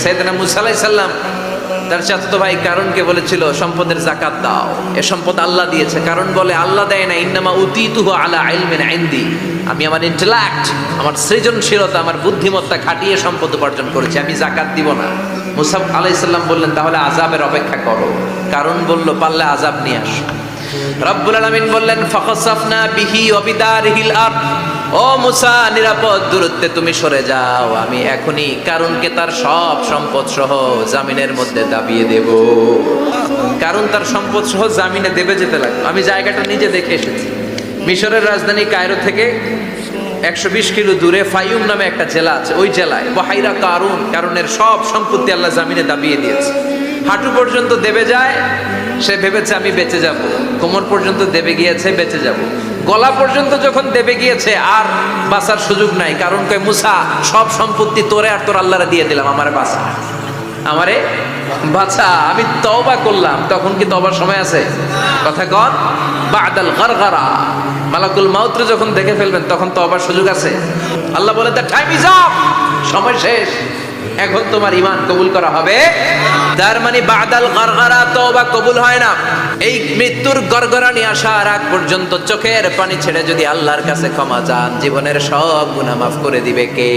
সাইয়েদনা মুসা আলাইহিস সালাম তার চাচাতো ভাই কারণকে বলেছিল সম্পদের যাকাত দাও, এ সম্পদ আল্লাহ দিয়েছে। কারণ বলে আল্লাহ দেয় না, ইন্নামা উতিতুহু আলা ইলমিন ইনদি, আমি আমার ইন্টেলেক্ট, আমার সৃজনশীলতা, আমার বুদ্ধিমত্তা খাটিয়ে সম্পদ উপার্জন করেছি, আমি যাকাত দিব না। মুসা আলাইহিস সালাম বললেন তাহলে আযাবের অপেক্ষা করো। কারণ বলল পারলে আযাব নিয়ে আসো। রব্বুল আলামিন বললেন ফাখাসাফনা বিহি ওয়া বিদারিহিল আরদ, ও মুসা নিরাপদ দূরত্বে তুমি সরে যাও, আমি এখনই কারণকে তার সব সম্পদ সহ জামিনের মধ্যে দাবিয়ে দেব। কারণ তার সম্পদ সহ জামিনে দেবে যেতে লাগলো। আমি জায়গাটা নিজে দেখে এসেছি। মিশরের রাজধানী কায়রো থেকে 120 কিলো দূরে ফাইয়ুম নামে একটা জেলা আছে, ওই জেলায় বাহিরা কারণের সব সম্পত্তি আল্লাহ জামিনে দাবিয়ে দিয়েছে। হাঁটু পর্যন্ত দেবে যায়, সে ভেবেছে আমি বেঁচে যাব। কোমর পর্যন্ত দেবে গিয়েছে, বেঁচে যাব। গলা পর্যন্ত যখন দেবে গিয়েছে আর বাঁচার সুযোগ নাই। কারণ কয় মুসা সব সম্পত্তি তোরে আর তোর আল্লাহরে দিয়ে দিলাম, আমারে বাঁচা, আমারে বাঁচা, আমি তওবা করলাম। তখন কি তওবার সময় আছে? কথা কন, বাদাল গারগারা, মালাকুল মাউত যখন দেখে ফেলবেন তখন তওবার সুযোগ আছে? আল্লাহ বলে দ্য টাইম ইজ আপ, সময় শেষ, এখন তোমার ঈমান কবুল করা হবে। তার মানে বাদাল গারগারা তওবা কবুল হয় না। এই মৃত্যুর গড়গড়ানি আসার আগ পর্যন্ত চোখের পানি ছেড়ে যদি আল্লাহর কাছে ক্ষমা চান, জীবনের সব গুনাহ মাফ করে দিবে কে?